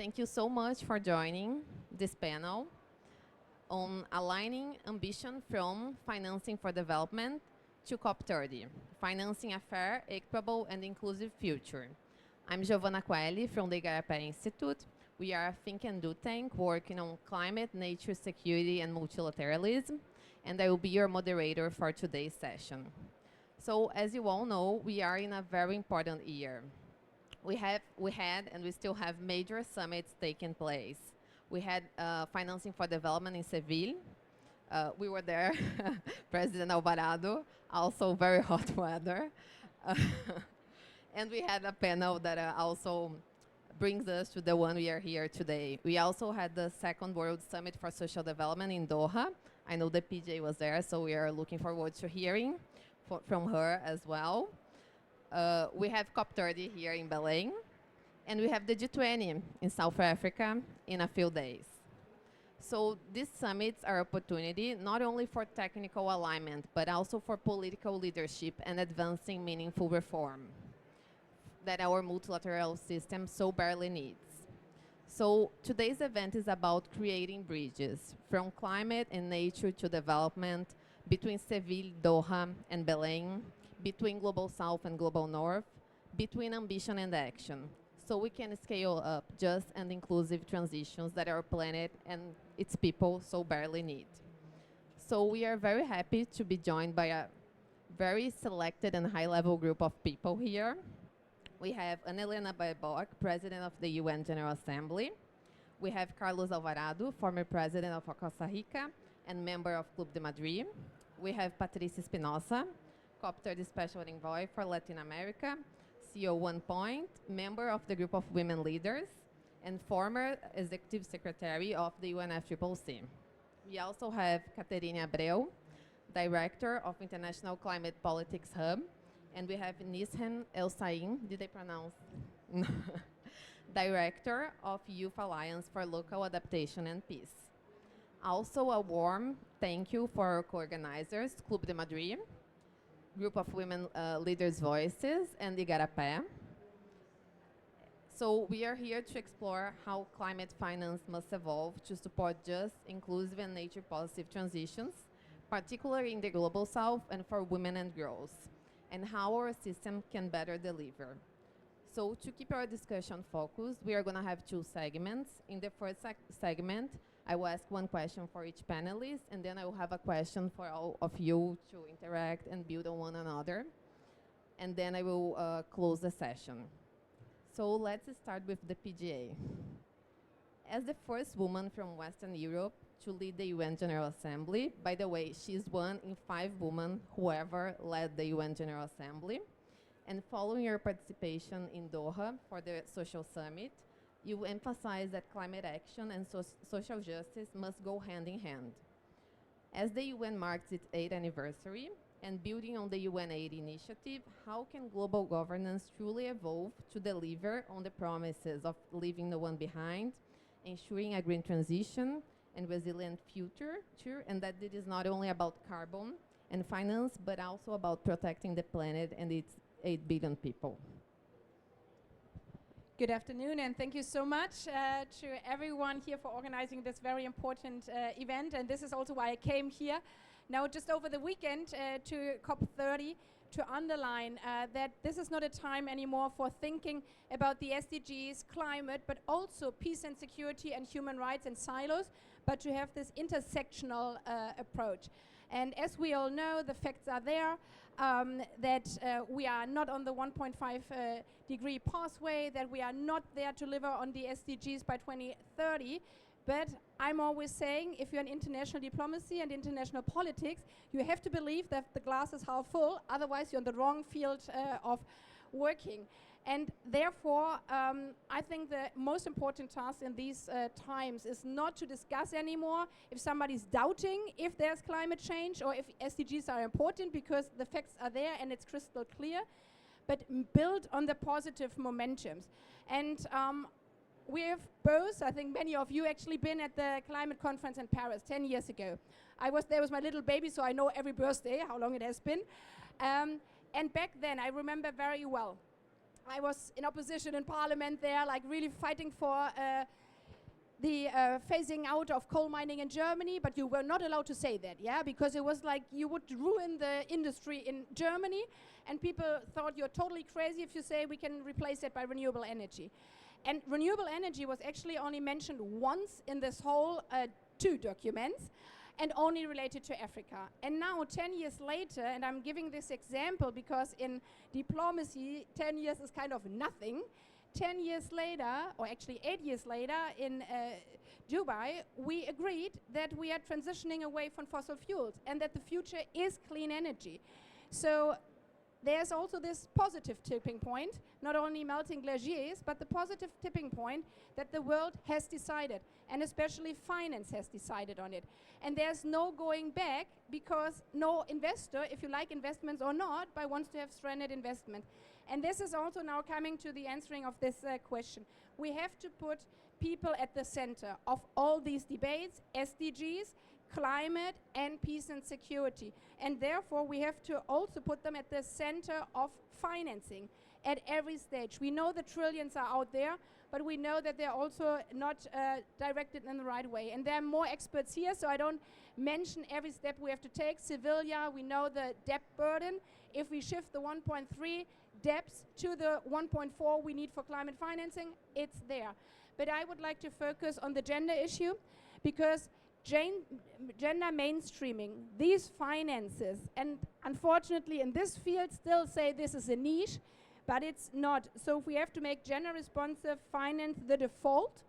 Thank you so much for joining this panel on aligning ambition from financing for development to COP30, financing a fair, equitable, and inclusive future. I'm Giovanna Coelho from the Igarapé Institute. We are a think and do tank working on climate, nature, security, and multilateralism, and I will be your moderator for today's session. So, as you all know, we are in a very important year. We had and we still have major summits taking place. We had financing for development in Seville. We were there, President Alvarado, also very hot weather. And we had a panel that also brings us to the one we are here today. We also had the Second World Summit for Social Development in Doha. I know the PJ was there, so we are looking forward to hearing from her as well. We have COP30 here in Belém, and we have the G20 in South Africa in a few days. So these summits are opportunity not only for technical alignment, but also for political leadership and advancing meaningful reform that our multilateral system so badly needs. So today's event is about creating bridges from climate and nature to development between Seville, Doha, and Belém, between Global South and Global North, between ambition and action, so we can scale up just and inclusive transitions that our planet and its people so badly need. So we are very happy to be joined by a very selected and high-level group of people here. We have Ana Helena Baerbock, President of the UN General Assembly. We have Carlos Alvarado, former President of Costa Rica and member of Club de Madrid. We have Patricia Espinosa, COP30 Special Envoy for Latin America, CO 1 Point, member of the Group of Women Leaders, and former Executive Secretary of the UNFCCC. We also have Caterina Abreu, Director of International Climate Politics Hub, and we have Nishan El Sain, did I pronounce? Director of Youth Alliance for Local Adaptation and Peace. Also a warm thank you for our co-organizers, Club de Madrid, Group of Women Leaders Voices, and Igarapé. So we are here to explore how climate finance must evolve to support just, inclusive, and nature-positive transitions, particularly in the Global South and for women and girls, and how our system can better deliver. So to keep our discussion focused, we are going to have two segments. In the first segment, I will ask one question for each panelist, and then I will have a question for all of you to interact and build on one another. And then I will close the session. So let's start with the PGA. As the first woman from Western Europe to lead the UN General Assembly, by the way, she's one in 5 women who ever led the UN General Assembly. And following your participation in Doha for the Social Summit, you emphasize that climate action and social justice must go hand in hand. As the UN marks its 8th anniversary, and building on the UN Aid initiative, how can global governance truly evolve to deliver on the promises of leaving no one behind, ensuring a green transition and resilient future, and that it is not only about carbon and finance, but also about protecting the planet and its 8 billion people? Good afternoon, and thank you so much to everyone here for organizing this very important event. And this is also why I came here now just over the weekend to COP30 to underline that this is not a time anymore for thinking about the SDGs, climate, but also peace and security and human rights in silos, but to have this intersectional approach. And as we all know, the facts are there, that we are not on the 1.5 degree pathway, that we are not there to deliver on the SDGs by 2030. But I'm always saying, if you're in international diplomacy and international politics, you have to believe that the glass is half full, otherwise you're in the wrong field of working. And therefore, I think the most important task in these times is not to discuss anymore if somebody's doubting if there's climate change or if SDGs are important, because the facts are there and it's crystal clear, but build on the positive momentums. And we have both, I think many of you actually been at the climate conference in Paris 10 years ago. I was there with my little baby, so I know every birthday, how long it has been. And back then, I remember very well, I was in opposition in parliament there, like really fighting for the phasing out of coal mining in Germany, but you were not allowed to say that, yeah, because it was like you would ruin the industry in Germany, and people thought you're totally crazy if you say we can replace it by renewable energy. And renewable energy was actually only mentioned once in this whole 2 documents, and only related to Africa. And now, 10 years later, and I'm giving this example because in diplomacy, 10 years is kind of nothing. 10 years later, or actually 8 years later, in Dubai, we agreed that we are transitioning away from fossil fuels and that the future is clean energy. So there's also this positive tipping point, not only melting glaciers, but the positive tipping point that the world has decided, and especially finance has decided on it. And there's no going back, because no investor, if you like investments or not, but wants to have stranded investment. And this is also now coming to the answering of this question. We have to put people at the center of all these debates, SDGs, climate, and peace and security. And therefore, we have to also put them at the center of financing at every stage. We know the trillions are out there, but we know that they're also not directed in the right way. And there are more experts here, so I don't mention every step we have to take. Sevilla, we know the debt burden. If we shift the 1.3 debts to the 1.4 we need for climate financing, it's there. But I would like to focus on the gender issue, because gender mainstreaming, these finances, and unfortunately in this field still say this is a niche, but it's not. So if we have to make gender responsive finance the default,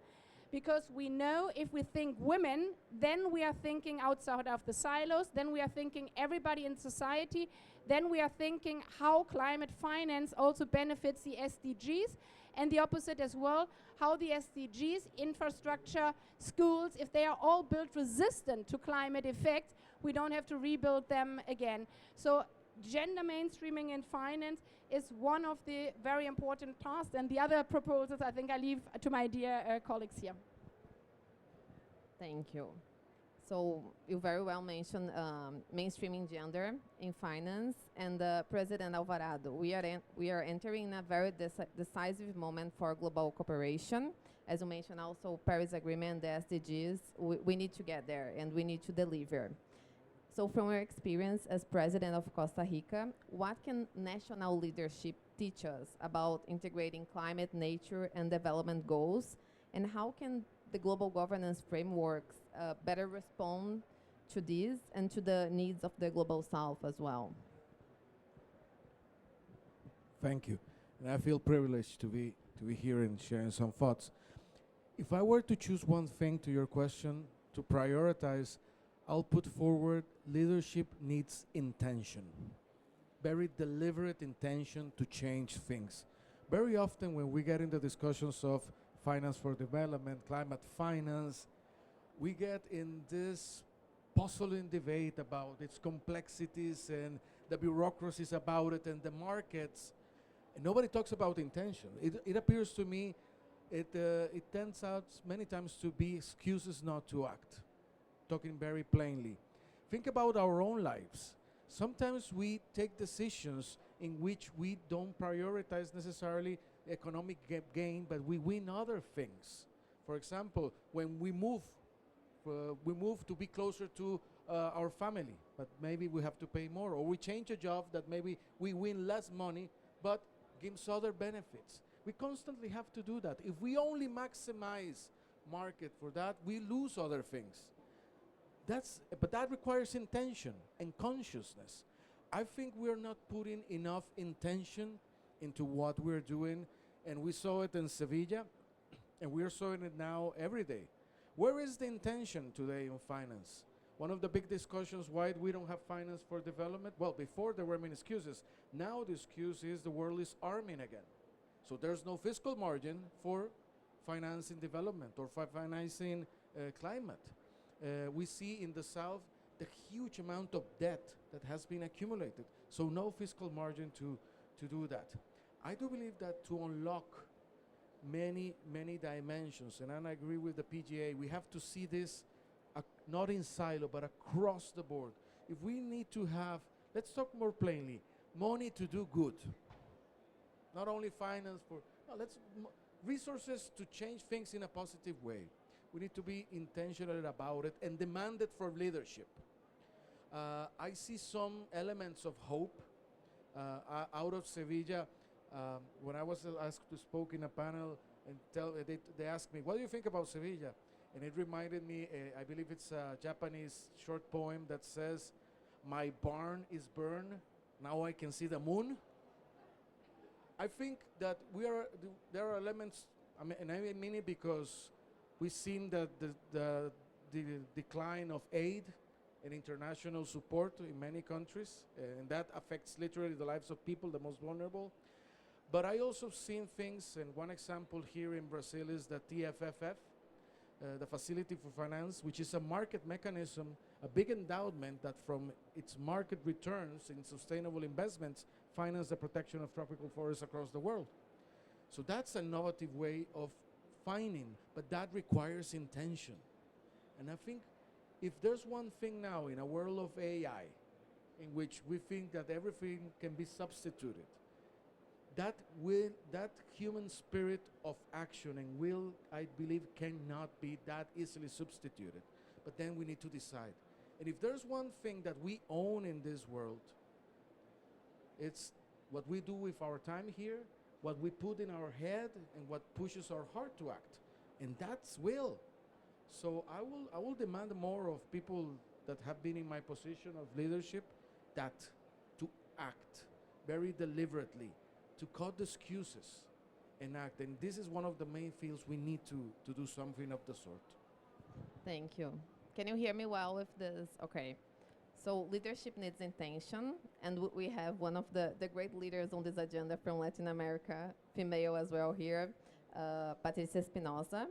because we know if we think women, then we are thinking outside of the silos, then we are thinking everybody in society, then we are thinking how climate finance also benefits the SDGs, and the opposite as well, how the SDGs, infrastructure, schools, if they are all built resistant to climate effects, we don't have to rebuild them again. So gender mainstreaming in finance is one of the very important tasks, and the other proposals I think I leave to my dear colleagues here. Thank you. So you very well mentioned mainstreaming gender in finance, and President Alvarado, we are entering a very decisive moment for global cooperation. As you mentioned, also Paris Agreement, the SDGs, we need to get there and we need to deliver. So from your experience as President of Costa Rica, what can national leadership teach us about integrating climate, nature, and development goals, and how can the global governance frameworks better respond to these and to the needs of the global south as well? Thank you. And I feel privileged to be here and sharing some thoughts. If I were to choose one thing to your question, to prioritize, I'll put forward leadership needs intention. Very deliberate intention to change things. Very often when we get into discussions of finance for development, climate finance, we get in this puzzling debate about its complexities and the bureaucracies about it and the markets, and nobody talks about intention. It appears to me it turns out many times to be excuses not to act, talking very plainly. Think about our own lives. Sometimes we take decisions in which we don't prioritize necessarily economic gain, but we win other things. For example, when we move to be closer to our family, but maybe we have to pay more, or we change a job that maybe we win less money, but gives other benefits. We constantly have to do that. If we only maximize market for that, we lose other things. But that requires intention and consciousness. I think we're not putting enough intention into what we're doing, and we saw it in Sevilla, and we're seeing it now every day. Where is the intention today in finance? One of the big discussions why we don't have finance for development, well, before there were many excuses. Now the excuse is the world is arming again. So there's no fiscal margin for financing development or for financing climate. We see in the South the huge amount of debt that has been accumulated. So no fiscal margin to do that. I do believe that to unlock many dimensions, and I agree with the PGA, we have to see this not in silo, but across the board. If we need to have, let's talk more plainly, money to do good. Not only finance for, no, resources to change things in a positive way. We need to be intentional about it and demand it for leadership. I see some elements of hope out of Sevilla. When I was asked to speak in a panel, and they asked me, what do you think about Sevilla? And it reminded me, I believe it's a Japanese short poem that says, my barn is burned, now I can see the moon. I think that there are elements, and I mean it because we've seen that the decline of aid and international support in many countries, and that affects literally the lives of people, the most vulnerable. But I also seen things, and one example here in Brazil is the TFFF, the Facility for Finance, which is a market mechanism, a big endowment that from its market returns in sustainable investments finance the protection of tropical forests across the world. So that's an innovative way of finding, but that requires intention. And I think if there's one thing now in a world of AI, in which we think that everything can be substituted, that human spirit of action and will, I believe, cannot be that easily substituted. But then we need to decide. And if there's one thing that we own in this world, it's what we do with our time here, what we put in our head, and what pushes our heart to act. And that's will. So I will demand more of people that have been in my position of leadership, that to act very deliberately, to cut the excuses and act. And this is one of the main fields we need to do something of the sort. Thank you. Can you hear me well with this? Okay. So leadership needs intention, and we have one of the great leaders on this agenda from Latin America, female as well here, Patricia Espinosa.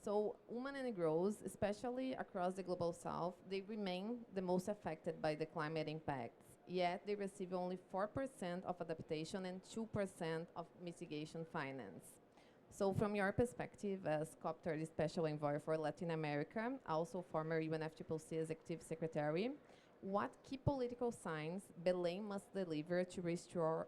So women and girls, especially across the global south, they remain the most affected by the climate impacts, yet they receive only 4% of adaptation and 2% of mitigation finance. So from your perspective as COP30 Special Envoy for Latin America, also former UNFCCC Executive Secretary, what key political signs Belém must deliver to restore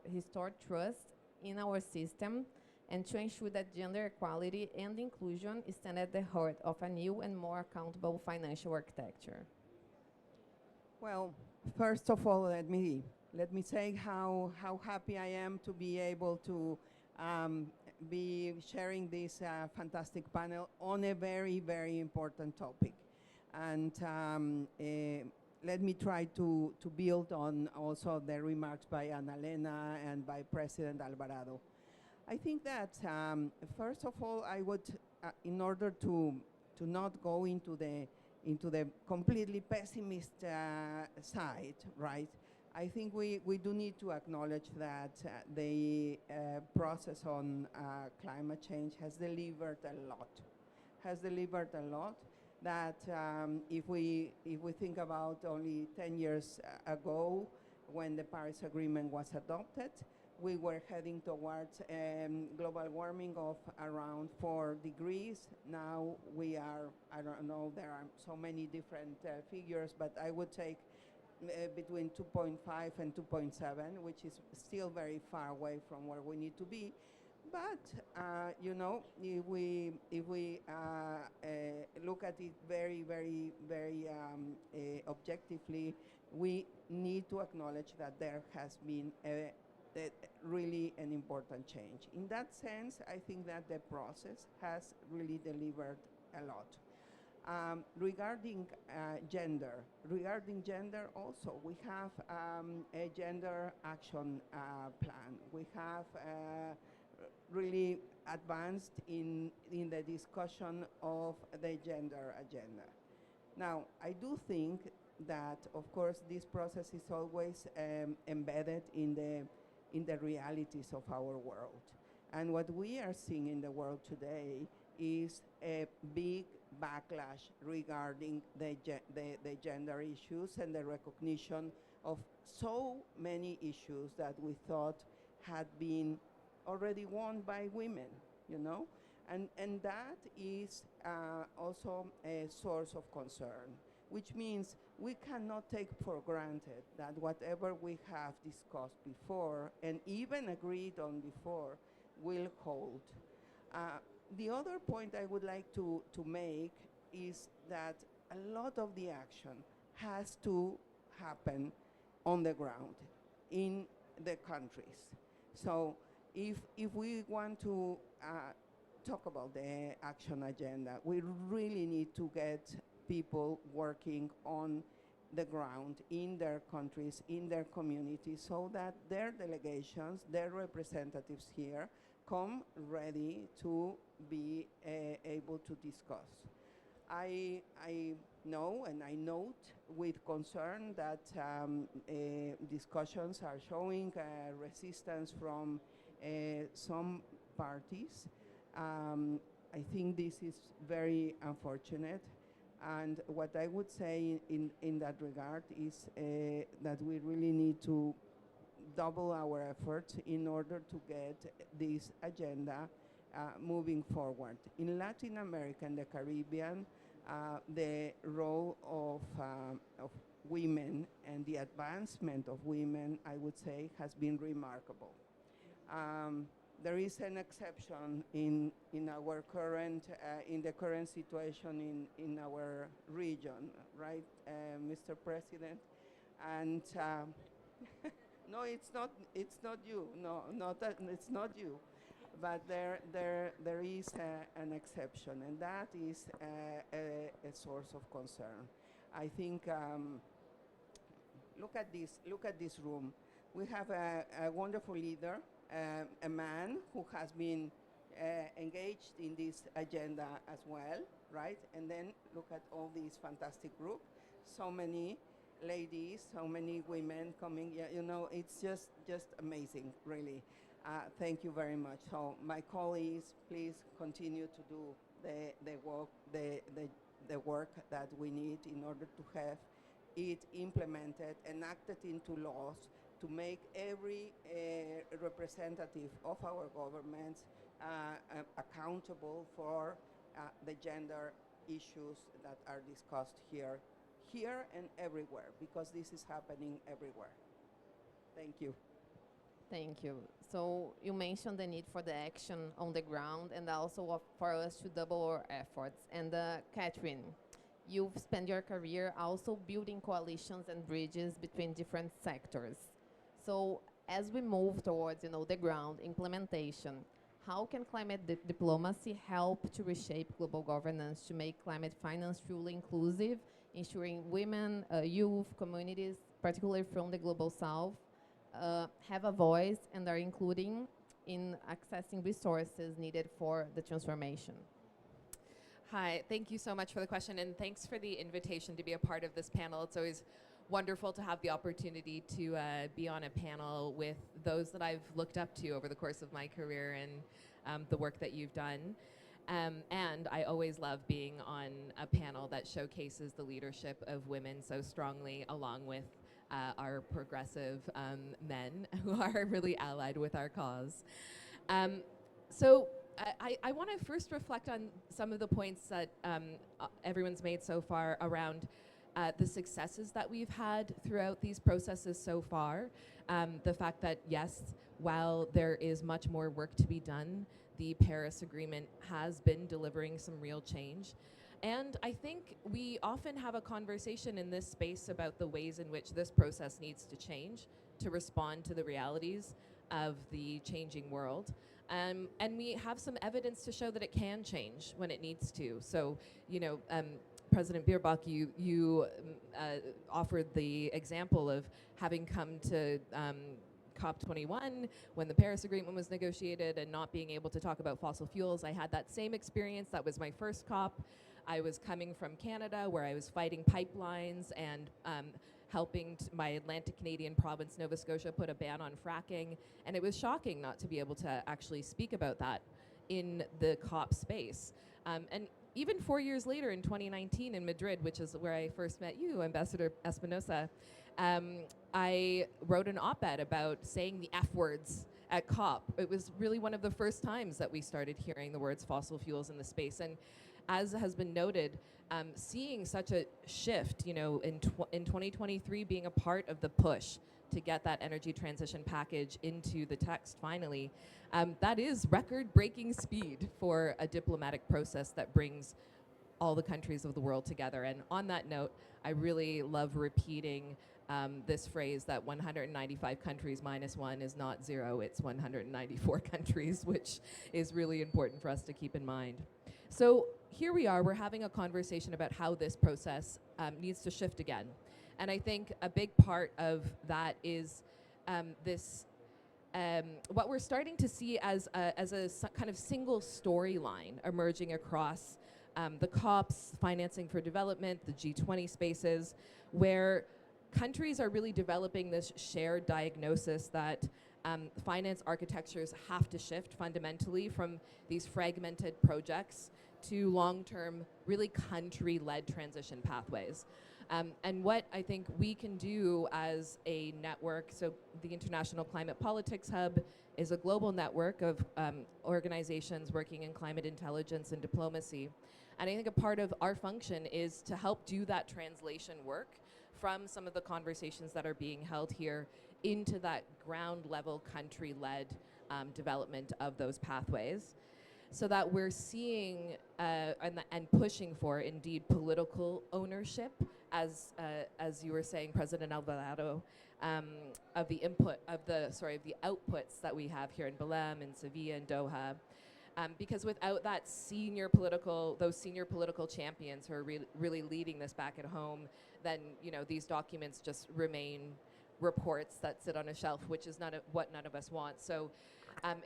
trust in our system and to ensure that gender equality and inclusion stand at the heart of a new and more accountable financial architecture? Well, first of all, let me say how happy I am to be able to be sharing this fantastic panel on a very, very important topic. And let me try to build on also the remarks by Ana Elena and by President Alvarado. I think that first of all, I would, in order to not go into the completely pessimist side, right? I think we do need to acknowledge that the process on climate change has delivered a lot. That if we think about only 10 years ago, when the Paris Agreement was adopted, we were heading towards global warming of around 4 degrees. Now we are, I don't know, there are so many different figures, but I would take between 2.5 and 2.7, which is still very far away from where we need to be. But you know, if we look at it very, very, very objectively, we need to acknowledge that there has been really an important change. In that sense, I think that the process has really delivered a lot. Regarding gender also, we have a gender action plan. We have really advanced in the discussion of the gender agenda. Now, I do think that, of course, this process is always embedded in the realities of our world. And what we are seeing in the world today is a big backlash regarding the gender issues and the recognition of so many issues that we thought had been already won by women, you know? And that is also a source of concern. which means we cannot take for granted that whatever we have discussed before and even agreed on before will hold. The other point I would like to make is that a lot of the action has to happen on the ground in the countries. So if we want to talk about the action agenda, we really need to get people working on the ground in their countries, in their communities, so that their delegations, their representatives here, come ready to be able to discuss. I know and I note with concern that discussions are showing resistance from some parties. I think this is very unfortunate. And what I would say in that regard is that we really need to double our efforts in order to get this agenda moving forward. In Latin America and the Caribbean, the role of women and the advancement of women, I would say, has been remarkable. There is an exception in our current, in the current situation in our region, right, Mr. President? And no, it's not you. No, it's not you. But there is an exception, and that is a source of concern. I think, look at this room. We have a wonderful leader, a man who has been engaged in this agenda as well, right? And then look at all these fantastic group, so many ladies, so many women coming. Yeah, you know, it's just amazing, really. Thank you very much. So my colleagues, please continue to do the work that we need in order to have it implemented, enacted into laws, to make every representative of our governments accountable for the gender issues that are discussed here and everywhere, because this is happening everywhere. Thank you. Thank you. So you mentioned the need for the action on the ground and also for us to double our efforts. And Catherine, you've spent your career also building coalitions and bridges between different sectors. So as we move towards, the ground implementation, how can climate diplomacy help to reshape global governance to make climate finance truly inclusive, ensuring women, youth, communities, particularly from the global south, have a voice and are including in accessing resources needed for the transformation? Hi, thank you so much for the question, and thanks for the invitation to be a part of this panel. It's always wonderful to have the opportunity to be on a panel with those that I've looked up to over the course of my career and the work that you've done. And I always love being on a panel that showcases the leadership of women so strongly, along with our progressive men who are really allied with our cause. So I want to first reflect on some of the points that everyone's made so far around the successes that we've had throughout these processes so far. The fact that, yes, while there is much more work to be done, the Paris Agreement has been delivering some real change. And I think we often have a conversation in this space about the ways in which this process needs to change to respond to the realities of the changing world. And we have some evidence to show that it can change when it needs to. So, President Bierbach, you offered the example of having come to COP21 when the Paris Agreement was negotiated and not being able to talk about fossil fuels. I had that same experience. That was my first COP. I was coming from Canada, where I was fighting pipelines and helping my Atlantic Canadian province, Nova Scotia, put a ban on fracking. And it was shocking not to be able to actually speak about that in the COP space. And even 4 years later, in 2019 in Madrid, which is where I first met you, Ambassador Espinosa, I wrote an op-ed about saying the F words at COP. It was really one of the first times that we started hearing the words fossil fuels in the space. as has been noted, seeing such a shift, in 2023 being a part of the push to get that energy transition package into the text finally, that is record-breaking speed for a diplomatic process that brings all the countries of the world together. And on that note, I really love repeating this phrase that 195 countries minus one is not zero, it's 194 countries, which is really important for us to keep in mind. So here we are, we're having a conversation about how this process needs to shift again. And I think a big part of that is what we're starting to see as a kind of single storyline emerging across the COPs, financing for development, the G20 spaces, where countries are really developing this shared diagnosis that finance architectures have to shift fundamentally from these fragmented projects to long-term, really country-led transition pathways. And what I think we can do as a network, so the International Climate Politics Hub is a global network of organizations working in climate intelligence and diplomacy. And I think a part of our function is to help do that translation work from some of the conversations that are being held here into that ground level country-led development of those pathways, so that we're seeing and pushing for indeed political ownership, as you were saying, President Alvarado, of the outputs that we have here in Belém, in Sevilla, and Doha. Because without those senior political champions who are really leading this back at home, then these documents just remain reports that sit on a shelf, which is what none of us want. So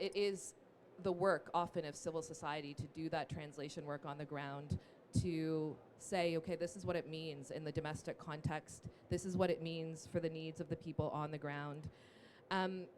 it is the work often of civil society to do that translation work on the ground, to say, okay, this is what it means in the domestic context. This is what it means for the needs of the people on the ground. And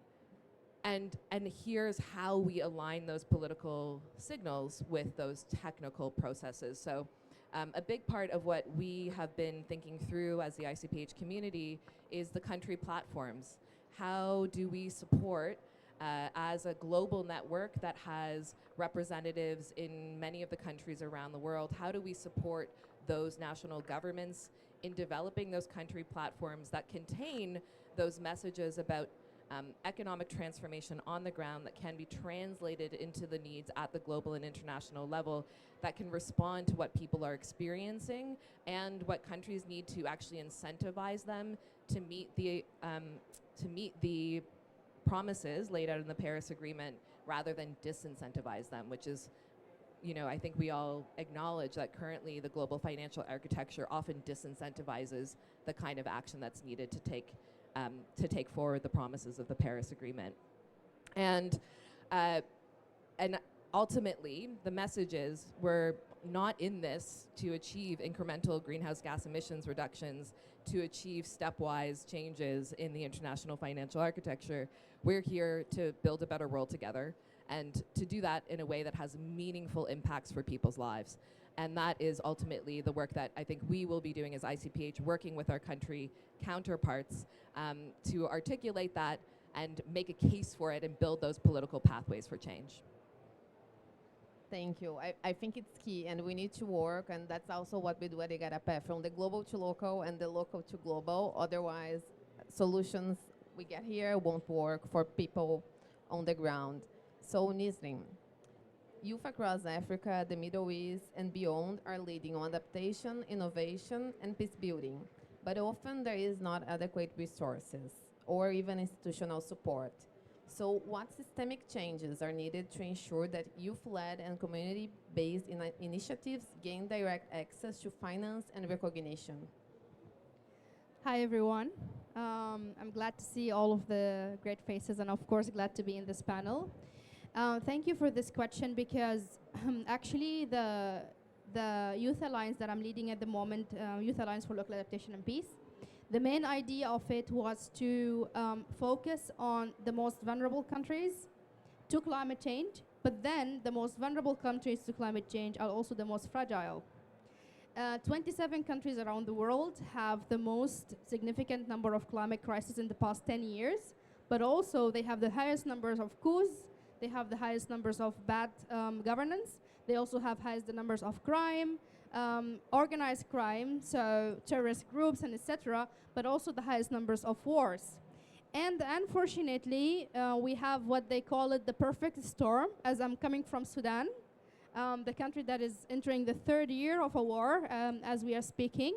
here's how we align those political signals with those technical processes. So a big part of what we have been thinking through as the ICPH community is the country platforms. How do we support, as a global network that has representatives in many of the countries around the world, how do we support those national governments in developing those country platforms that contain those messages about economic transformation on the ground that can be translated into the needs at the global and international level, that can respond to what people are experiencing and what countries need to actually incentivize them to meet the promises laid out in the Paris Agreement, rather than disincentivize them, which is, I think we all acknowledge that currently the global financial architecture often disincentivizes the kind of action that's needed to take forward the promises of the Paris Agreement. And ultimately, the message is we're not in this to achieve incremental greenhouse gas emissions reductions, to achieve stepwise changes in the international financial architecture. We're here to build a better world together, and to do that in a way that has meaningful impacts for people's lives. And that is ultimately the work that I think we will be doing as ICPH, working with our country counterparts to articulate that and make a case for it and build those political pathways for change. Thank you. I think it's key, and we need to work, and that's also what we do at IGARAPé, from the global to local and the local to global. Otherwise, solutions we get here won't work for people on the ground. So, Nisrin, youth across Africa, the Middle East, and beyond are leading on adaptation, innovation, and peace building. But often there is not adequate resources or even institutional support. So what systemic changes are needed to ensure that youth-led and community-based initiatives gain direct access to finance and recognition? Hi, everyone. I'm glad to see all of the great faces, and of course, glad to be in this panel. Thank you for this question, because actually the Youth Alliance that I'm leading at the moment, Youth Alliance for Local Adaptation and Peace, the main idea of it was to focus on the most vulnerable countries to climate change, but then the most vulnerable countries to climate change are also the most fragile. 27 countries around the world have the most significant number of climate crises in the past 10 years, but also they have the highest numbers of coups, they have the highest numbers of bad governance, They also have highest the numbers of crime, organized crime, so terrorist groups and etc., but also the highest numbers of wars. And unfortunately, we have what they call it the perfect storm, as I'm coming from Sudan, the country that is entering the third year of a war as we are speaking.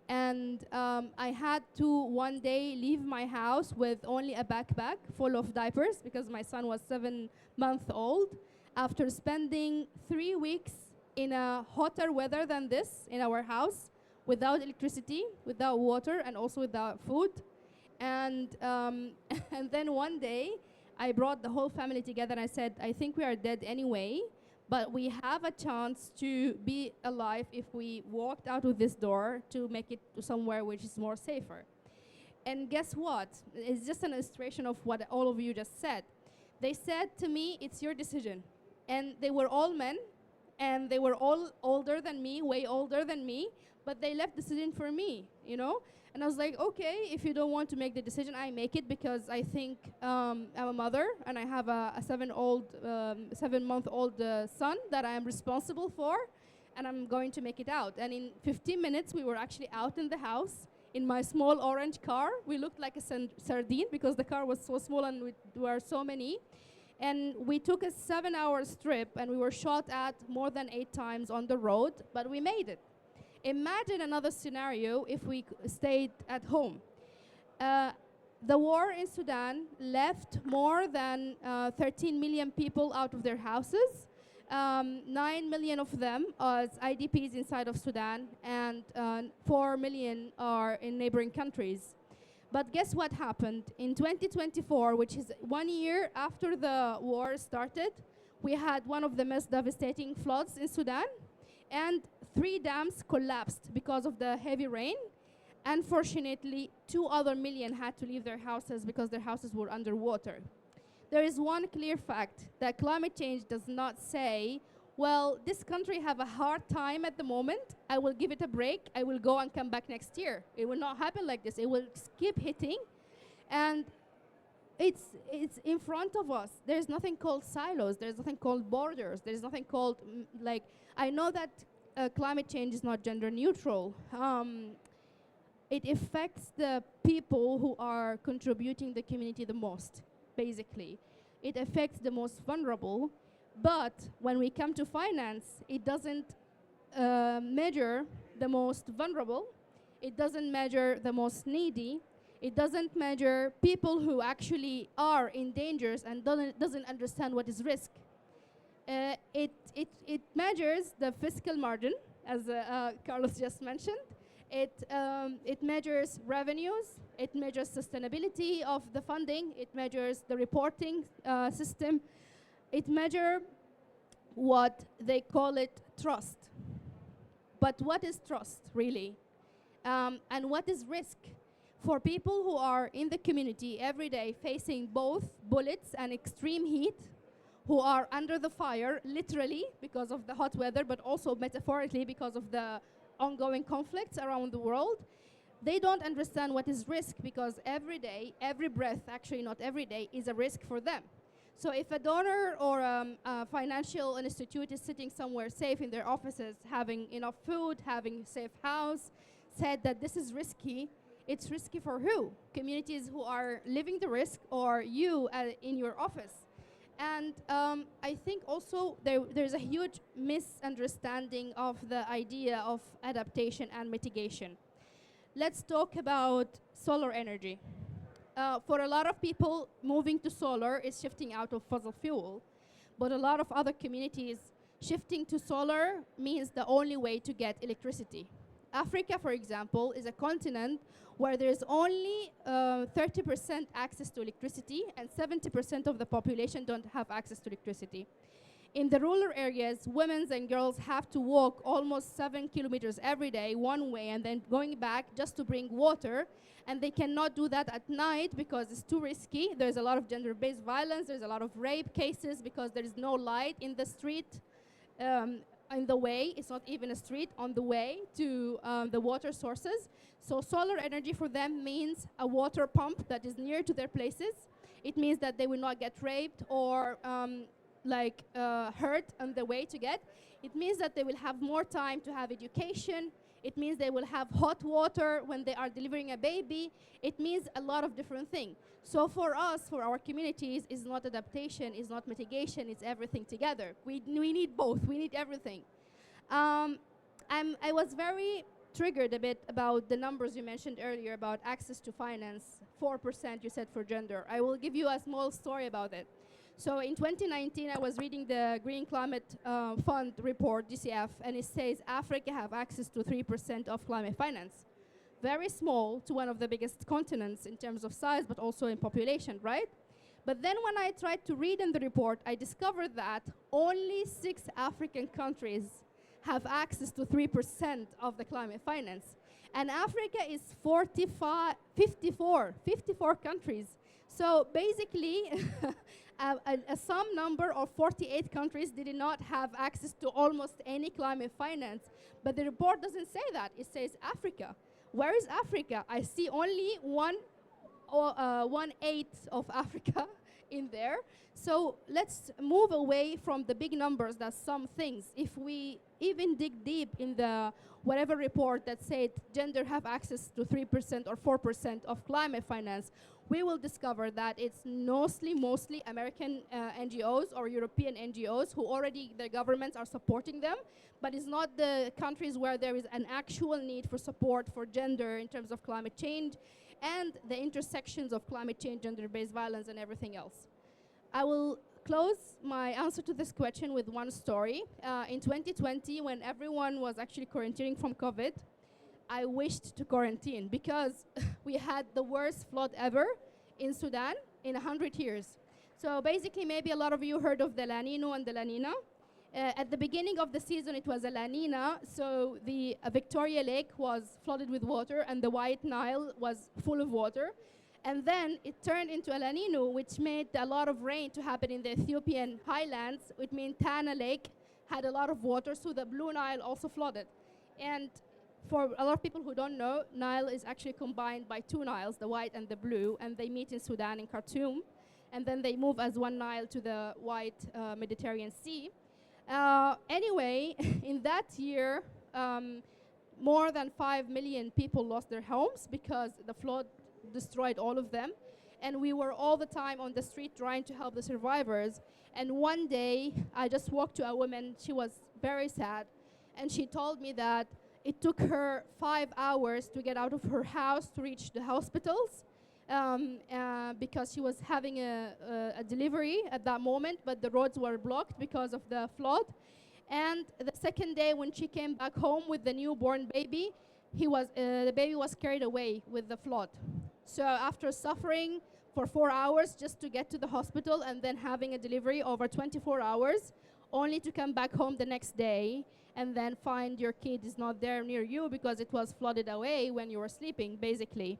And I had to one day leave my house with only a backpack full of diapers because my son was 7 months old, after spending 3 weeks in a hotter weather than this in our house, without electricity, without water, and also without food. And, and then one day, I brought the whole family together and I said, I think we are dead anyway, but we have a chance to be alive if we walked out of this door to make it to somewhere which is more safer. And guess what? It's just an illustration of what all of you just said. They said to me, it's your decision. And they were all men, and they were all older than me, way older than me, but they left the decision for me, you know? And I was like, okay, if you don't want to make the decision, I make it because I think I'm a mother and I have a 7-month-old son that I am responsible for, and I'm going to make it out. And in 15 minutes, we were actually out in the house in my small orange car. We looked like a sardine because the car was so small and we were so many. And we took a 7-hour trip and we were shot at more than 8 times on the road, but we made it. Imagine another scenario if we stayed at home. The war in Sudan left more than 13 million people out of their houses. 9 million of them as IDPs inside of Sudan, and 4 million are in neighboring countries. But guess what happened? In 2024, which is 1 year after the war started, we had one of the most devastating floods in Sudan, and 3 dams collapsed because of the heavy rain. Unfortunately, 2 other million had to leave their houses because their houses were underwater. There is one clear fact that climate change does not say, well, this country have a hard time at the moment, I will give it a break, I will go and come back next year. It will not happen like this. It will keep hitting, and it's in front of us. There's nothing called silos, there's nothing called borders, there's nothing called, I know that climate change is not gender neutral. It affects the people who are contributing the community the most, basically. It affects the most vulnerable, but when we come to finance, it doesn't measure the most vulnerable, it doesn't measure the most needy, it doesn't measure people who actually are in dangers and doesn't understand what is risk. It measures the fiscal margin, as Carlos just mentioned. It measures revenues, it measures sustainability of the funding, it measures the reporting system, it measures what they call it trust. But what is trust, really? And what is risk? For people who are in the community every day facing both bullets and extreme heat, who are under the fire, literally, because of the hot weather, but also metaphorically because of the ongoing conflicts around the world, they don't understand what is risk, because every day, every breath, actually not every day, is a risk for them. So if a donor or a financial institute is sitting somewhere safe in their offices, having enough food, having a safe house, said that this is risky, it's risky for who? Communities who are living the risk, or you in your office? And I think also there's a huge misunderstanding of the idea of adaptation and mitigation. Let's talk about solar energy. For a lot of people, moving to solar is shifting out of fossil fuel, but a lot of other communities, shifting to solar means the only way to get electricity. Africa, for example, is a continent where there's only 30% access to electricity, and 70% of the population don't have access to electricity. In the rural areas, women and girls have to walk almost 7 kilometers every day one way and then going back just to bring water, and they cannot do that at night because it's too risky. There's a lot of gender-based violence, there's a lot of rape cases because there is no light in the street, in the way, it's not even a street, on the way to the water sources. So solar energy for them means a water pump that is near to their places. It means that they will not get raped or hurt on the way to get. It means that they will have more time to have education. It means they will have hot water when they are delivering a baby. It means a lot of different things. So for us, for our communities, it's not adaptation, it's not mitigation, it's everything together. We need both, we need everything. I was very triggered a bit about the numbers you mentioned earlier about access to finance, 4% you said for gender. I will give you a small story about it. So in 2019, I was reading the Green Climate Fund report, GCF, and it says Africa have access to 3% of climate finance. Very small to one of the biggest continents in terms of size, but also in population, right? But then when I tried to read in the report, I discovered that only 6 African countries have access to 3% of the climate finance. And Africa is 54 countries. So basically, a sum number of 48 countries did not have access to almost any climate finance. But the report doesn't say that. It says Africa. Where is Africa? I see only 1/8 of Africa in there. So let's move away from the big numbers that some things. If we even dig deep in the whatever report that said gender have access to 3% or 4% of climate finance, we will discover that it's mostly American NGOs or European NGOs who already, their governments are supporting them, but it's not the countries where there is an actual need for support for gender in terms of climate change and the intersections of climate change, gender-based violence, and everything else. I will close my answer to this question with one story. In 2020, when everyone was actually quarantining from COVID, I wished to quarantine because we had the worst flood ever in Sudan in 100 years. So basically, maybe a lot of you heard of the La Nino and the La Nina. At the beginning of the season, it was a La Nina, so the Victoria Lake was flooded with water and the White Nile was full of water. And then it turned into a La Nino, which made a lot of rain to happen in the Ethiopian highlands, which means Tana Lake had a lot of water, so the Blue Nile also flooded. And for a lot of people who don't know, Nile is actually combined by 2 Niles, the white and the blue, and they meet in Sudan, in Khartoum, and then they move as one Nile to the white Mediterranean Sea. Anyway, in that year, more than 5 million people lost their homes because the flood destroyed all of them. And we were all the time on the street trying to help the survivors. And one day, I just walked to a woman, she was very sad, and she told me that it took her 5 hours to get out of her house to reach the hospitals because she was having a delivery at that moment, but the roads were blocked because of the flood. And the second day when she came back home with the newborn baby, the baby was carried away with the flood. So after suffering for 4 hours just to get to the hospital and then having a delivery over 24 hours, only to come back home the next day and then find your kid is not there near you because it was flooded away when you were sleeping, basically.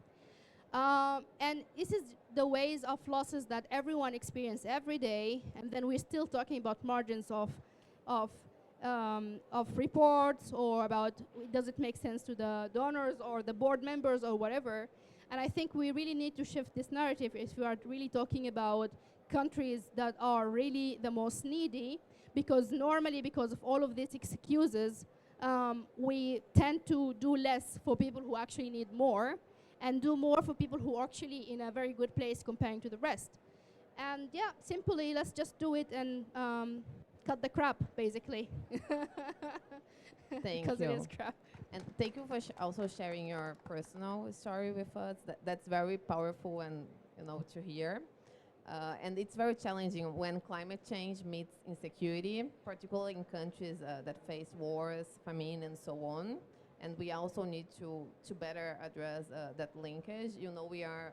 And this is the ways of losses that everyone experiences every day, and then we're still talking about margins of reports or about does it make sense to the donors or the board members or whatever. And I think we really need to shift this narrative if we are really talking about countries that are really the most needy, because normally because of all of these excuses, we tend to do less for people who actually need more and do more for people who are actually in a very good place comparing to the rest. And yeah, simply let's just do it and cut the crap, basically. Thank Because you. it is crap. And thank you for also sharing your personal story with us. That's very powerful and to hear. And it's very challenging when climate change meets insecurity, particularly in countries that face wars, famine, and so on. And we also need to better address that linkage. We are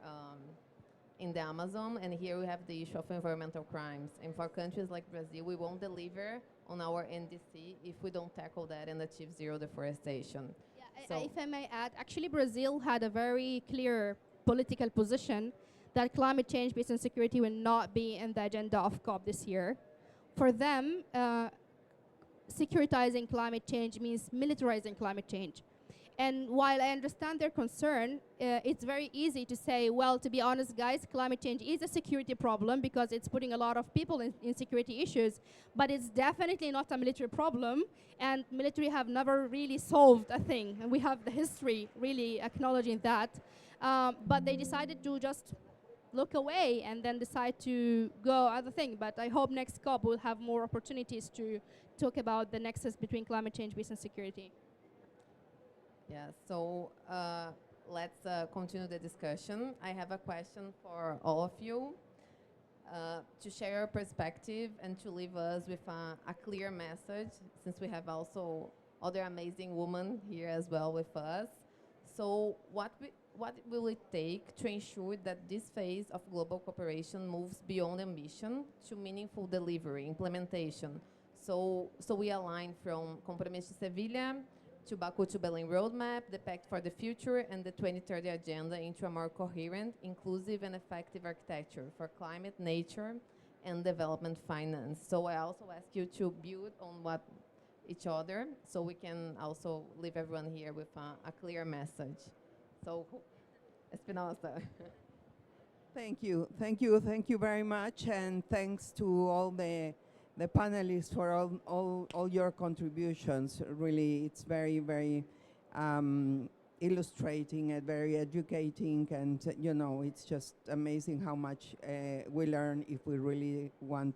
in the Amazon, and here we have the issue of environmental crimes. And for countries like Brazil, we won't deliver on our NDC if we don't tackle that and achieve zero deforestation. Yeah, if I may add, actually Brazil had a very clear political position that climate change based on security will not be in the agenda of COP this year. For them, securitizing climate change means militarizing climate change. And while I understand their concern, it's very easy to say, well, to be honest, guys, climate change is a security problem because it's putting a lot of people in security issues, but it's definitely not a military problem, and military have never really solved a thing, and we have the history really acknowledging that. But they decided to just look away and then decide to go other thing. But I hope next COP will have more opportunities to talk about the nexus between climate change, peace, and security. Yeah, so let's continue the discussion. I have a question for all of you to share your perspective and to leave us with a clear message, since we have also other amazing women here as well with us. So what will it take to ensure that this phase of global cooperation moves beyond ambition to meaningful delivery, implementation? So we align from Compromiso de Sevilla to Baku to Berlin Roadmap, the Pact for the Future, and the 2030 Agenda into a more coherent, inclusive, and effective architecture for climate, nature, and development finance. So I also ask you to build on each other, so we can also leave everyone here with a clear message. So, Espinosa. Thank you very much, and thanks to all the panelists for all your contributions. Really, it's very, very illustrating and very educating, and it's just amazing how much we learn if we really want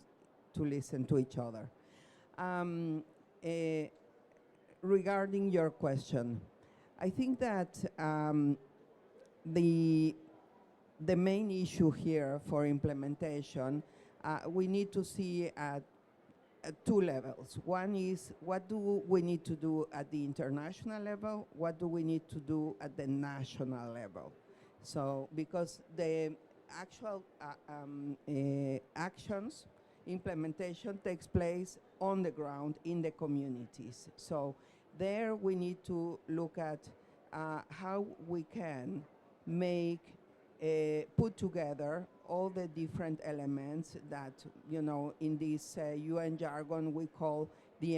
to listen to each other. Regarding your question, I think that the main issue here for implementation, we need to see at two levels. One is, what do we need to do at the international level? What do we need to do at the national level? So, because the actual actions, implementation takes place on the ground in the communities. So there we need to look at how we can put together all the different elements that, in this UN jargon we call the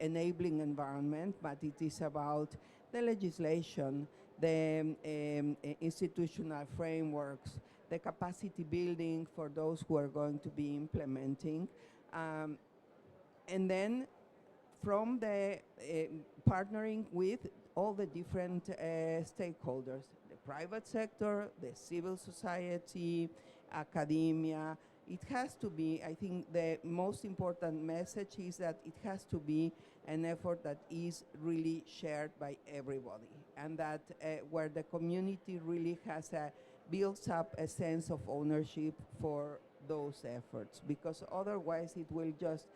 enabling environment, but it is about the legislation, the institutional frameworks, the capacity building for those who are going to be implementing, and then from the partnering with all the different stakeholders, the private sector, the civil society, academia. It has to be, I think the most important message is that it has to be an effort that is really shared by everybody, and that where the community really builds up a sense of ownership for those efforts, because otherwise it will just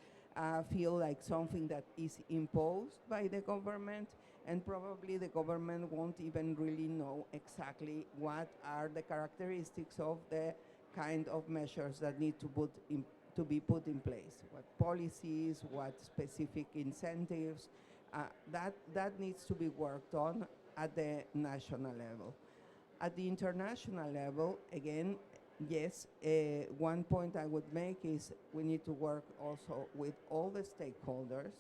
feel like something that is imposed by the government, and probably the government won't even really know exactly what are the characteristics of the kind of measures that need to be put in place, what policies, what specific incentives, that needs to be worked on at the national level. At the international level, again, yes, one point I would make is we need to work also with all the stakeholders.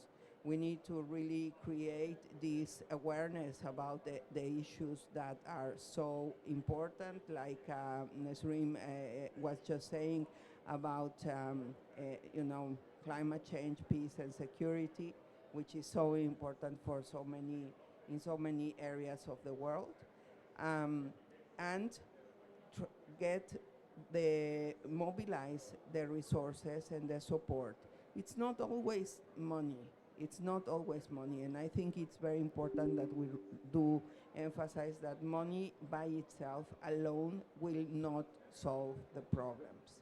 We need to really create this awareness about the issues that are so important, like Nasreem was just saying about climate change, peace, and security, which is so important for in so many areas of the world, and mobilize the resources and the support. It's not always money. And I think it's very important that we do emphasize that money by itself alone will not solve the problems.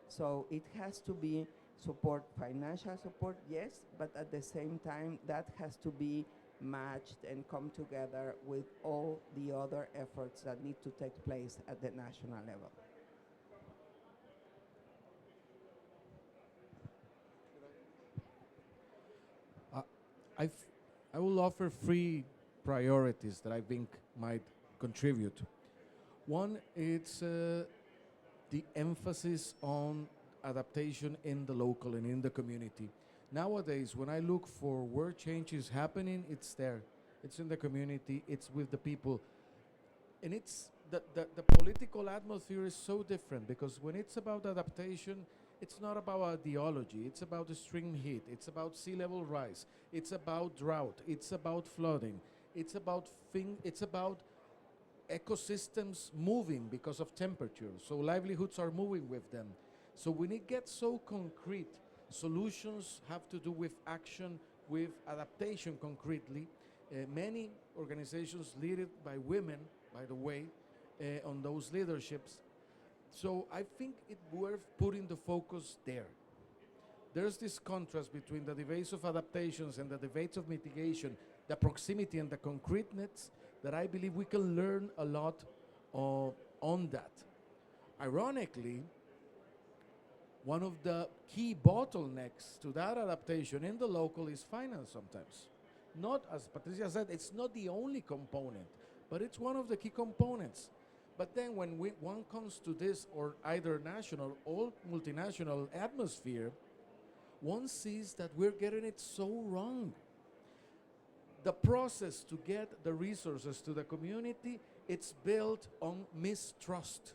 So it has to be support, financial support, yes, but at the same time, that has to be matched and come together with all the other efforts that need to take place at the national level. I will offer three priorities that I think might contribute. One, it's the emphasis on adaptation in the local and in the community. Nowadays, when I look for where change is happening, it's there. it's in the community, it's with the people. And it's the political atmosphere is so different, because when it's about adaptation, it's not about ideology, it's about extreme heat, it's about sea level rise, it's about drought, it's about flooding, it's about ecosystems moving because of temperature, so livelihoods are moving with them. So when it gets so concrete, solutions have to do with action, with adaptation concretely. Many organizations led by women, by the way, on those leaderships. So I think it's worth putting the focus there. There's this contrast between the debates of adaptations and the debates of mitigation, the proximity and the concreteness, that I believe we can learn a lot on that. Ironically, one of the key bottlenecks to that adaptation in the local is finance sometimes. Not, as Patricia said, it's not the only component, but it's one of the key components. But then when one comes to this, or either national or multinational atmosphere, one sees that we're getting it so wrong. The process to get the resources to the community, it's built on mistrust.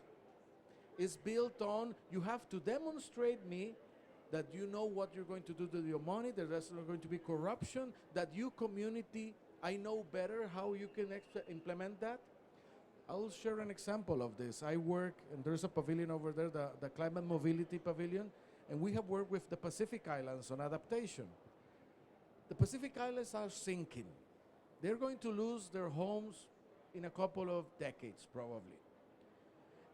It's built on, you have to demonstrate me that you know what you're going to do to your money, that there's not going to be corruption, that you community, I know better how you can implement that. I'll share an example of this. I work, and there's a pavilion over there, the Climate Mobility Pavilion, and we have worked with the Pacific Islands on adaptation. The Pacific Islands are sinking. They're going to lose their homes in a couple of decades, probably.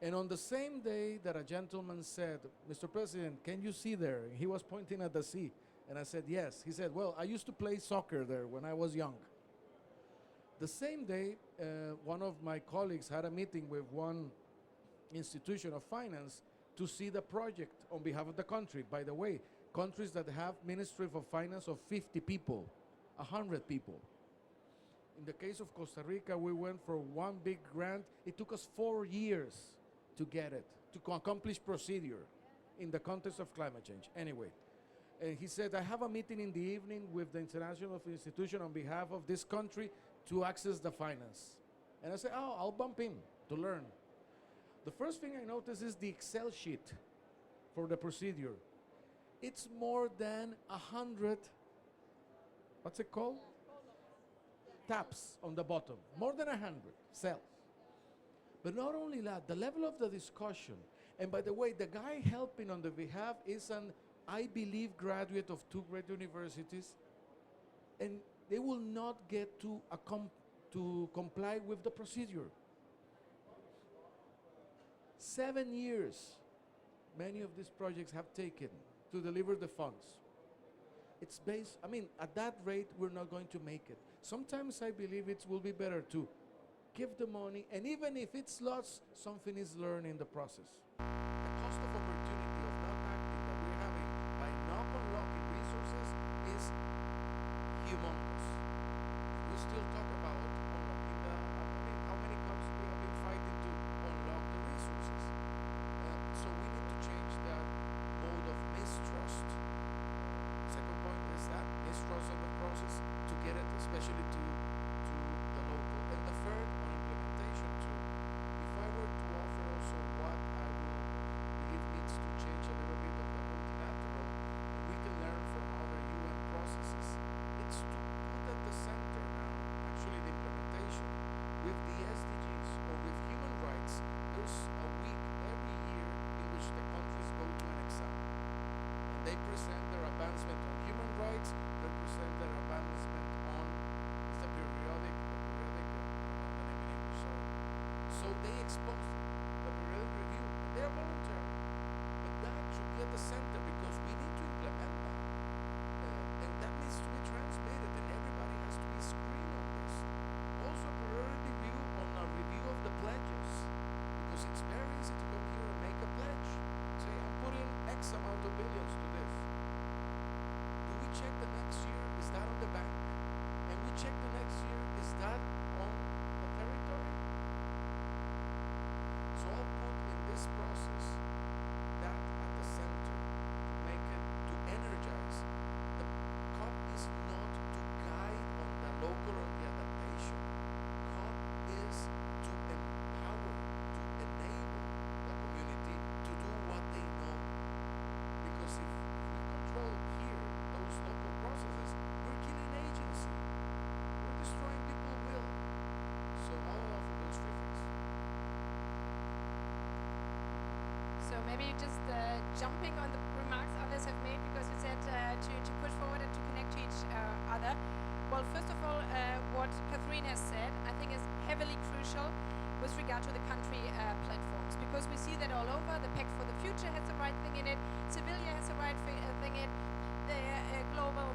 And on the same day that a gentleman said, Mr. President, can you see there? And he was pointing at the sea. And I said, yes. He said, well, I used to play soccer there when I was young. The same day, one of my colleagues had a meeting with one institution of finance to see the project on behalf of the country. By the way, countries that have Ministry of Finance of 50 people, 100 people. In the case of Costa Rica, we went for one big grant. It took us 4 years to get it, to accomplish procedure in the context of climate change. Anyway, he said, I have a meeting in the evening with the international institution on behalf of this country to access the finance. And I said, oh, I'll bump in to learn. The first thing I noticed is the Excel sheet for the procedure. It's more than 100, what's it called? Tabs on the bottom, more than 100 cells. But not only that, the level of the discussion, and by the way, the guy helping on the behalf is an, I believe, graduate of 2 great universities, and they will not get to comply with the procedure. 7 years, many of these projects have taken to deliver the funds. It's based, I mean, at that rate, we're not going to make it. Sometimes I believe it will be better to give the money, and even if it's lost, something is learned in the process. The cost of opportunity of not acting that we're having by not unlocking resources is humongous. We still talk about unlocking the, how many COPs we have been fighting to unlock the resources. So we need to change that mode of mistrust. Second point is that mistrust of the process to get it, especially to the local. And the third, on implementation too. If I were to offer also what I will believe needs to change a little bit of the multilateral, and we can learn from other UN processes, it's to put at the center now, actually the implementation, with the SDGs or with human rights. There's a week every year in which the countries go to an exam. And they present their advancement on human rights, they present their advancement on the periodic, so they expose the periodic review. They are voluntary, but that should be at the center because we need to implement that. And that needs to be transmitted, and everybody has to be screened on this. Also, a periodic review on a review of the pledges, because it's very easy to come here and make a pledge. Say, I'm putting X amount of billions to this. Do we check the next year? Is that on the bank? And we check the next year, is that on the territory? So I'll put in this process that at the center to make actually just jumping on the remarks others have made, because you said to push forward and to connect to each other. Well, first of all, what Catherine has said, I think is heavily crucial with regard to the country platforms, because we see that all over. The Pact for the Future has the right thing in it, Sevilla has the right thing in it, the Global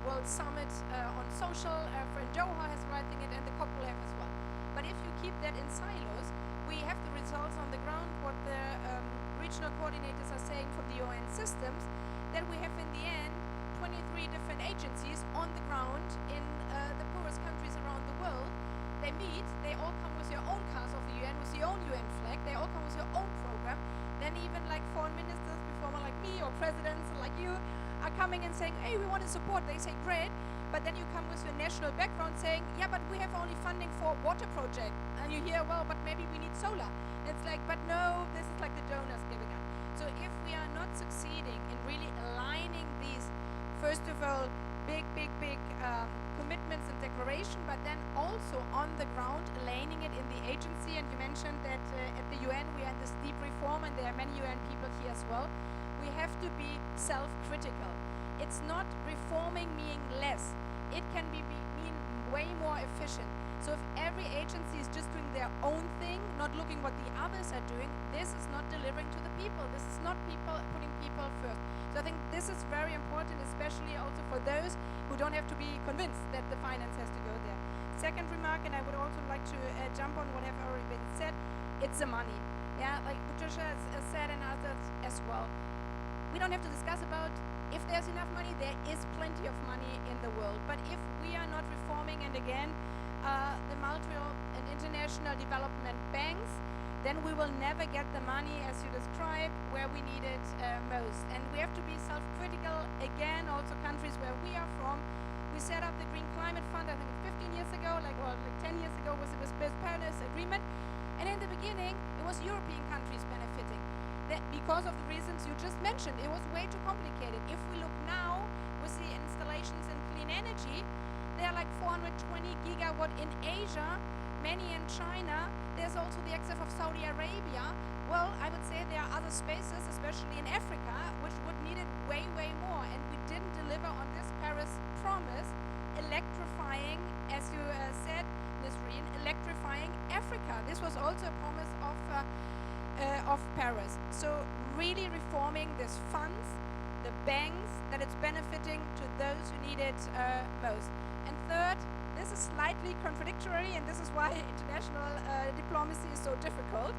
World Summit on Social for Doha has the right thing in it, and the COP will have as well. But if you keep that in silos, we have the results on the ground, what the regional coordinators are saying from the UN systems, that we have in the end 23 different agencies on the ground in the poorest countries around the world. They meet, they all come with their own cars of the UN, with their own UN flag, they all come with their own program. Then even like foreign ministers before, like me, or presidents like you, are coming and saying, hey, we want to support. They say, great. But then you come with your national background saying, yeah, but we have only funding for water project. And you hear, well, but maybe we need solar. It's like, but no, this is like the donors giving up. So if we are not succeeding in really aligning these, first of all, big commitments and declaration, but then also on the ground, aligning it in the agency. And you mentioned that at the UN we are in this deep reform, and there are many UN people here as well. We have to be self-critical. It's not reforming meaning less. It can mean way more efficient. So if every agency is just doing their own thing, not looking what the others are doing, this is not delivering to the people. This is not putting people first. So I think this is very important, especially also for those who don't have to be convinced that the finance has to go there. Second remark, and I would also like to jump on what have already been said, it's the money. Yeah, like Patricia has said, and others as well. We don't have to discuss about if there's enough money. There is plenty of money in the world. But if we are not reforming, and again, the multilateral and international development banks, then we will never get the money, as you described, where we need it most. And we have to be self-critical. Again, also countries where we are from. We set up the Green Climate Fund, I think 15 years ago, or 10 years ago, was the Paris Agreement. And in the beginning, it was European countries benefiting. That because of the reasons you just mentioned, it was way too complicated. If we look now with the installations in clean energy, there are like 420 gigawatt in Asia, many in China. There's also the exit of Saudi Arabia. Well, I would say there are other spaces, especially in Africa, which would need it way, way more. And we didn't deliver on this Paris promise, electrifying, as you said, Ms. Reen, electrifying Africa. This was also a promise of Paris. So really reforming these funds, the banks, that it's benefiting to those who need it most. And third, this is slightly contradictory, and this is why international diplomacy is so difficult.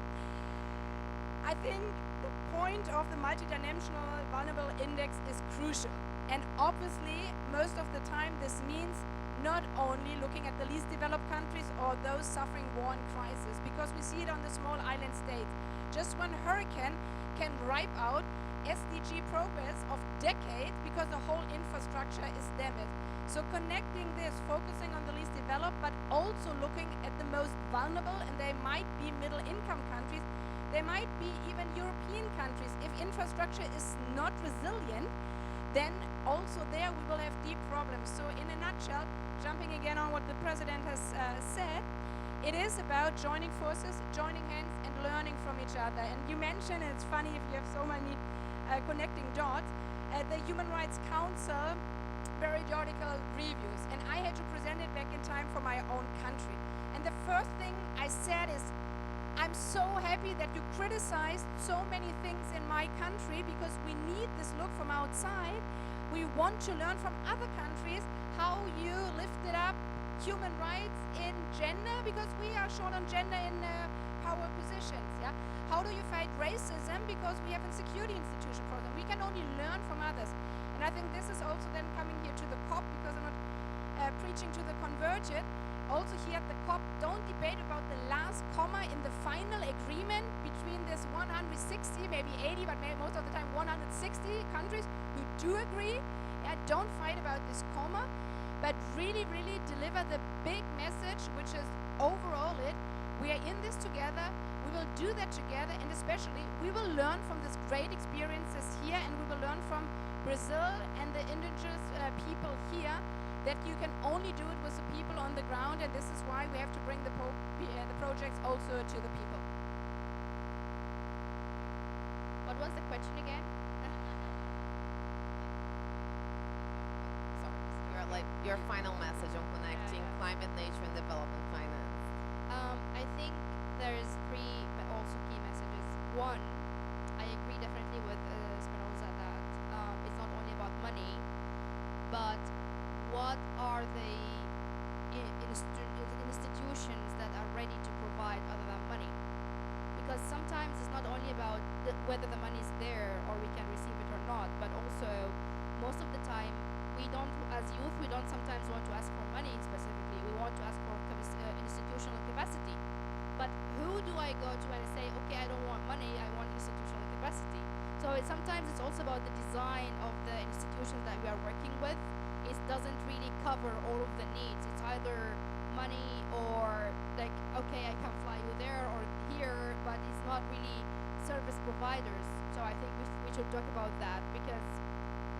I think the point of the multidimensional vulnerable index is crucial. And obviously, most of the time, this means not only looking at the least developed countries or those suffering war and crisis, because we see it on the small island states. Just one hurricane can wipe out SDG progress of decades because the whole infrastructure is damaged. So connecting this, focusing on the least developed, but also looking at the most vulnerable, and they might be middle-income countries, they might be even European countries. If infrastructure is not resilient, then also there we will have deep problems. So in a nutshell, jumping again on what the President has said, it is about joining forces, joining hands, and learning from each other. And you mentioned, and it's funny if you have so many connecting dots, the Human Rights Council periodical reviews. And I had to present it back in time for my own country. And the first thing I said is, I'm so happy that you criticized so many things in my country, because we need this look from outside. We want to learn from other countries how you lifted up human rights in gender, because we are short on gender in power positions. Yeah, how do you fight racism, because we have a security institution for them. We can only learn from others. And I think this is also then coming here to the COP, because I'm not preaching to the converted. Also here at the COP, don't debate about the last comma in the final agreement between this 160, maybe 80, but maybe most of the time 160 countries who do agree. Yeah, don't fight about this comma, but really, really deliver the big message, which is overall it. We are in this together. We will do that together, and especially we will learn from these great experiences here, and we will learn from Brazil and the indigenous people here, that you can only do it with the people on the ground, and this is why we have to bring the projects also to the people. question again? Sorry, your final message on connecting climate, nature, and development finance. I think there's three also key messages. One, I agree definitely with Spinoza that it's not only about money, but what are the institutions that are ready to provide other than money? Because sometimes it's not only about whether the money is there or we can receive it or not, but also most of the time we don't, as youth, we don't sometimes want to ask for money specifically. We want to ask for institutional capacity. But who do I go to and say, okay, I don't want money, I want institutional capacity? So sometimes it's also about the design of the institutions that we are working with. It doesn't really cover all of the needs. It's either money or like, okay, I can fly you there or here, but it's not really service providers. So I think we should talk about that, because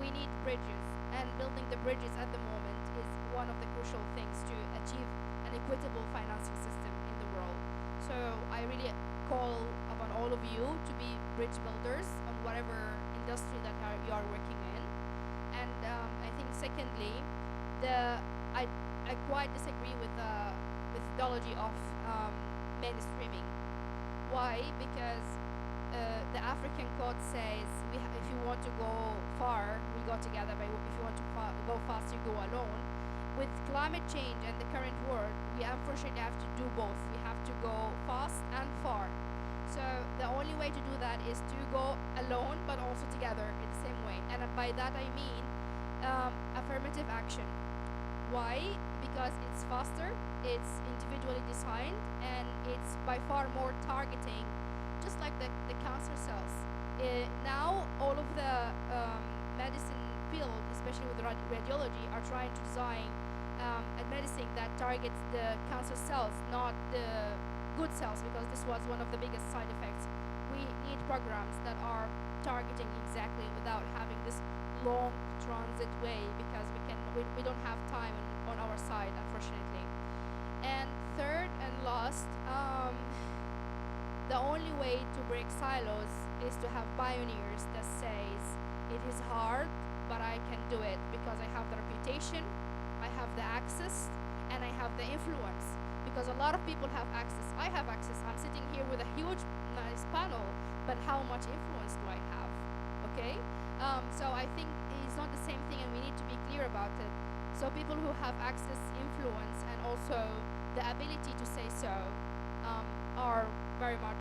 we need bridges, and building the bridges at the moment is one of the crucial things to achieve an equitable financing system in the world. So I really call upon all of you to be bridge builders on whatever industry that you are working in. And I think secondly, I quite disagree with the methodology of mainstreaming. Why? Because the African code says if you want to go far, we go together, but if you want to go fast, you go alone. With climate change and the current world, we unfortunately have to do both. We have to go fast and far. So the only way to do that is to go alone, but also together in the same way. And by that I mean affirmative action. Why? Because it's faster, it's individually designed, and it's by far more targeting, just like the cancer cells. Now all of the medicine field, especially with radiology, are trying to design a medicine that targets the cancer cells, not the good cells, because this was one of the biggest side effects. We need programs that are targeting exactly without having this long transit way, because we don't have time on our side, unfortunately. And third and last, the only way to break silos is to have pioneers that says it is hard, but I can do it because I have the reputation, I have the access, and I have the influence. Because a lot of people have access. I have access. I'm sitting here with a huge, nice panel, but how much influence do I have? Okay? So I think it's not the same thing, and we need to be clear about it. So people who have access, influence, and also the ability to say so are very much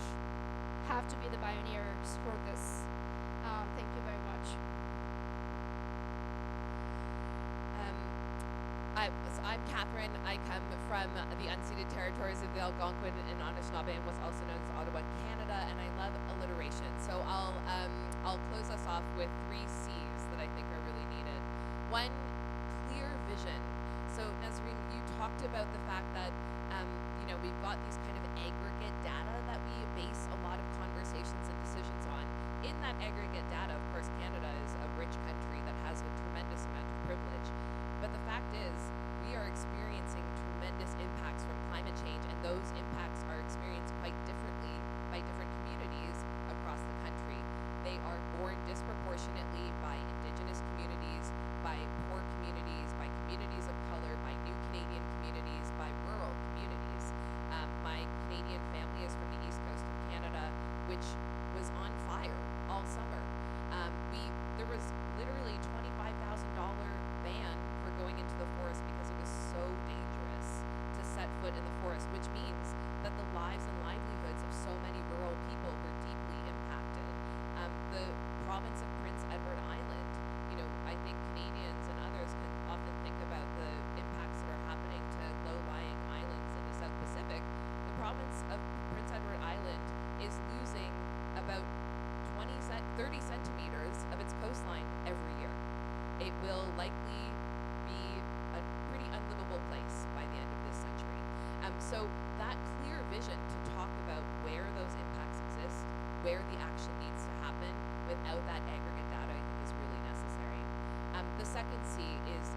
have to be the pioneers for this. Thank you very much. I'm Catherine. I come from the unceded territories of the Algonquin and Anishinaabe, and what's also known as Ottawa, Canada, and I love alliteration. So I'll close us off with 3 C's that I think are really needed. 1, clear vision. So Nazreen, you talked about the fact that we've got these kind of aggregate data that we base a lot of conversations and decisions on. In that aggregate data, of course, Canada is a rich country that has a tremendous amount of privilege. But the fact is, we are experiencing tremendous impacts from climate change, and those impacts are experienced quite differently by different communities across the country. They are borne disproportionately by Indigenous communities, by poor communities, by communities of color, by new Canadian communities, by rural communities. My Canadian family is from the east coast of Canada, which was on fire all summer. There was literally $25,000 ban for going into the forest because it was so dangerous to set foot in the forest, which means that the lives and livelihoods of so many rural people were deeply impacted. The province of Prince Edward Island, I think Canadians and others can often think about the impacts that are happening to low-lying islands in the South Pacific. The province of Prince Edward Island is losing about 30 centimeters of its coastline every year. It will likely be a pretty unlivable place by the end of this century. So that clear vision to talk about where those impacts exist, where the action needs to happen without that aggregate data, I think is really necessary. The second C is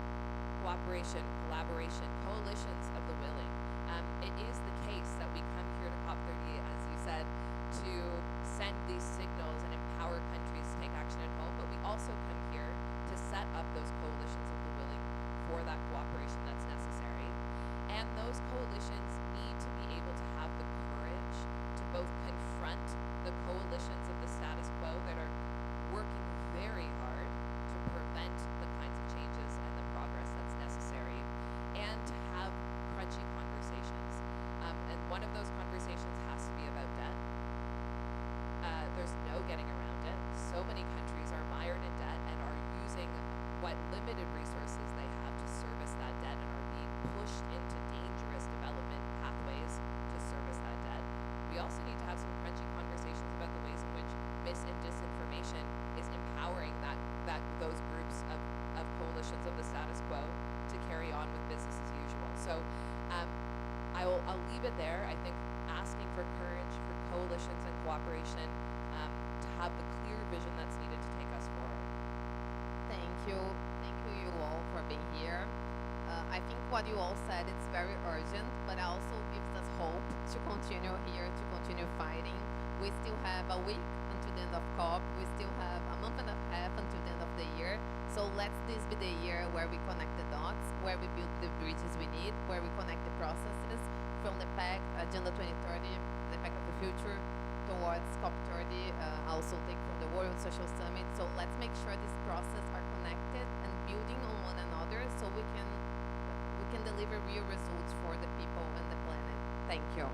cooperation, collaboration, coalitions of the willing. It is the case that we come here to COP30, as you said, to send these signals and empower countries to limited resources they have to service that debt and are being pushed into dangerous development pathways to service that debt. We also need to have some crunchy conversations about the ways in which mis and disinformation is empowering those groups of coalitions of the status quo to carry on with business as usual. So I'll leave it there. I think asking for courage, for coalitions and cooperation to have the clear vision that's needed to take us forward. Thank you you all for being here. I think what you all said is very urgent, but also gives us hope to continue here, to continue fighting. We still have a week until the end of COP. We still have a month and a half until the end of the year. So let's this be the year where we connect the dots, where we build the bridges we need, where we connect the processes from the PAC, Agenda 2030, the PAC of the future, towards COP30, also take from the World Social Summit. So let's make sure these processes are connected and building on one another so we can deliver real results for the people and the planet. Thank you.